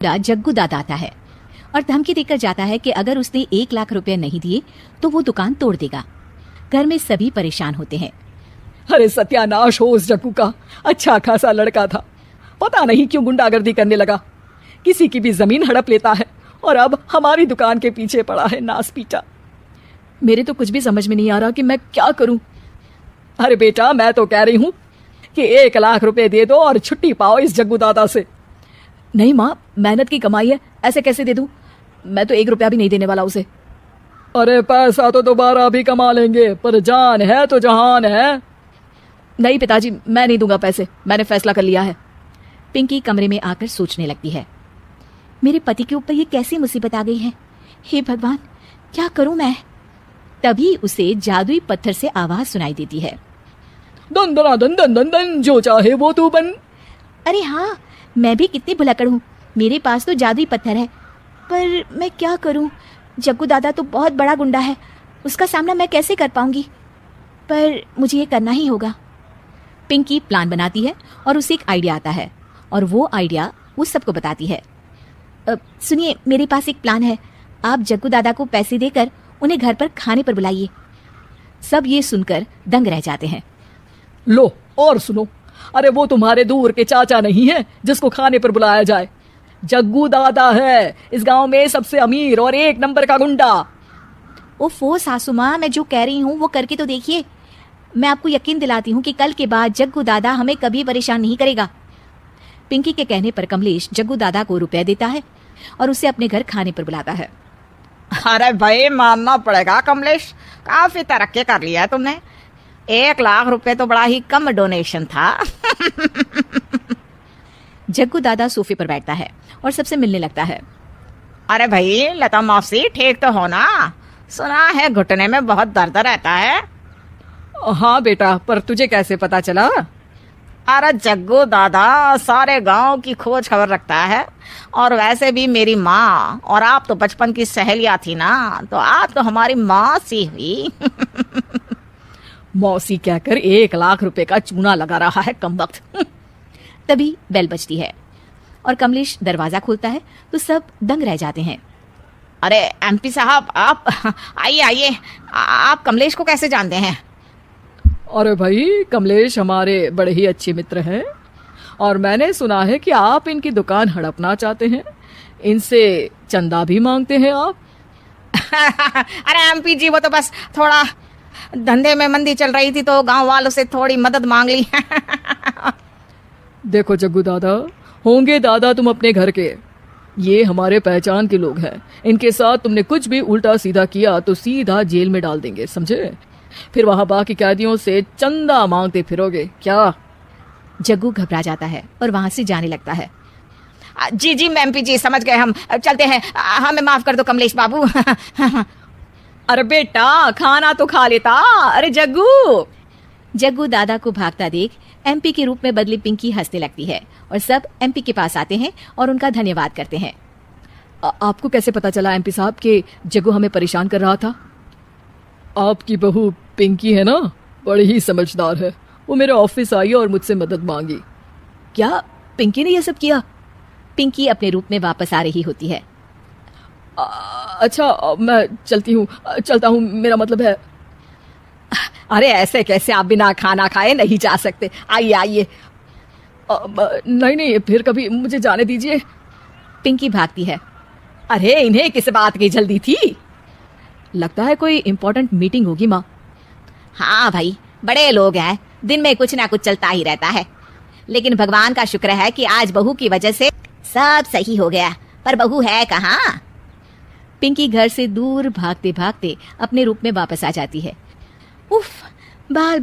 जग्गू दादा आता है और धमकी देकर जाता है कि अगर उसने 1 लाख रुपए नहीं दिए तो वो दुकान तोड़ देगा। घर में सभी परेशान होते हैं। अरे सत्यानाश हो उस जग्गू का, अच्छा खासा लड़का था, पता नहीं क्यों गुंडागर्दी करने लगा, किसी की भी जमीन हड़प लेता है और अब हमारी दुकान के पीछे पड़ा है नास पीटा। मेरे तो कुछ भी समझ में नहीं आ रहा कि मैं क्या करूं। अरे बेटा, मैं तो कह रही हूं कि 1 लाख रुपए दे दो और छुट्टी पाओ इस जग्गू दादा से। नहीं माँ, मेहनत की कमाई है, ऐसे कैसे दे दूं? मैं तो 1 रुपया भी नहीं देने वाला उसे। अरे पैसा तो दोबारा भी कमा लेंगे, पर जान है तो जहान है। नहीं पिताजी, मैं नहीं दूंगा पैसे, मैंने फैसला कर लिया है। पिंकी कमरे में आकर सोचने लगती है, मेरे पति के ऊपर ये कैसी मुसीबत आ गई है। हे भगवान, क्या करूं मैं? तभी उसे जादुई पत्थर से आवाज सुनाई देती है, दन दना दन दन दन दन, जो चाहे वो तू बन। अरे हाँ, मैं भी कितनी भुलक्कड़ हूँ, मेरे पास तो जादुई पत्थर है, पर मैं क्या करूं? जग्गू दादा तो बहुत बड़ा गुंडा है, उसका सामना मैं कैसे कर पाऊंगी? पर मुझे ये करना ही होगा। पिंकी प्लान बनाती है और उसे एक आइडिया आता है और वो आइडिया वो सबको बताती है। सुनिए, मेरे पास एक प्लान है, आप जग्गू दादा को पैसे देकर उन्हें घर पर खाने पर बुलाइए। सब ये सुनकर दंग रह जाते हैं। लो और सुनो, अरे वो तुम्हारे दूर के चाचा नहीं है जिसको खाने पर बुलाया जाए, जग्गू दादा है, इस गांव में सबसे अमीर और 1 नंबर का गुंडा। ओफो सासू माँ, मैं जो कह रही हूँ वो करके तो देखिए। मैं आपको यकीन दिलाती हूँ कि कल के बाद जग्गू दादा हमें कभी परेशान नहीं करेगा। पिंकी के कहने पर कमलेश जग्गू दादा को रुपए देता है और उसे अपने घर खाने पर बुलाता है। अरे भाई, मानना पड़ेगा कमलेश, काफी तरक्की कर लिया है तुमने। 1 लाख रुपए तो बड़ा ही कम डोनेशन था। जग्गू दादा सोफे पर बैठता है और सबसे मिलने लगता है। अरे भाई लता मौसी, ठीक तो हो ना? सुना है घुटने में बहुत दर्द रहता है। हाँ बेटा, पर तुझे कैसे पता चला? अरे जग्गू दादा सारे गांव की खोज खबर रखता है, और वैसे भी मेरी माँ और आप तो बचपन की सहेलियां थी ना, तो आप तो हमारी मौसी हुई। मौसी कहकर 1 लाख रुपए का चूना लगा रहा है कमबख्त। तभी बेल बजती है और कमलेश दरवाजा खोलता है तो सब दंग रह जाते हैं। अरे एमपी साहब, आप आइए आइए, आप कमलेश को कैसे जानते हैं? अरे भाई, कमलेश हमारे बड़े ही अच्छे मित्र हैं और मैंने सुना है कि आप इनकी दुकान हड़पना चाहते हैं, इनसे चंदा भी मांगते हैं आप। अरे एमपी जी, वो तो बस थोड़ा धंधे में मंदी चल रही थी तो गांव वालों से थोड़ी मदद मांग ली। देखो जग्गू दादा, होंगे दादा तुम अपने घर के, ये हमारे पहचान के लोग हैं, इनके साथ तुमने कुछ भी उल्टा सीधा किया तो सीधा जेल में डाल देंगे, समझे? फिर वहां बाकी कैदियों से चंदा मांगते फिरोगे क्या? जग्गू घबरा जाता है और वहां से जाने लगता है। जी जी एमपी जी, समझ गए, हम चलते हैं, हमें माफ कर दो कमलेश बाबू। अरे बेटा, खाना तो खा लेता। अरे जग्गू। जग्गू दादा को भागता देख एमपी के रूप में बदली पिंकी हंसने लगती है और सब एमपी के पास आते हैं और उनका धन्यवाद करते हैं। आपको कैसे पता चला एमपी साहब कि जग्गू हमें परेशान कर रहा था? आपकी बहू पिंकी है ना, बड़ी ही समझदार है, वो मेरे ऑफिस आई और मुझसे मदद मांगी। क्या पिंकी ने यह सब किया? पिंकी अपने रूप में वापस आ रही होती है। अच्छा, मैं चलता हूँ, मेरा मतलब है। अरे ऐसे कैसे आप बिना खाना खाए नहीं जा सकते, आइए आइए। नहीं, फिर कभी मुझे जाने दीजिए। पिंकी भागती है। अरे इन्हें किस बात की जल्दी थी? लगता है कोई इम्पोर्टेंट मीटिंग होगी माँ। हाँ भाई, बड़े लोग हैं, दिन में कुछ ना कुछ चलता ही रहता है, लेकिन भगवान का शुक्र है कि आज बहू की वजह से सब सही हो गया। पर बहू है कहाँ? पिंकी घर से दूर भागते भागते अपने रूप में वापस आ जाती है। उफ, बाल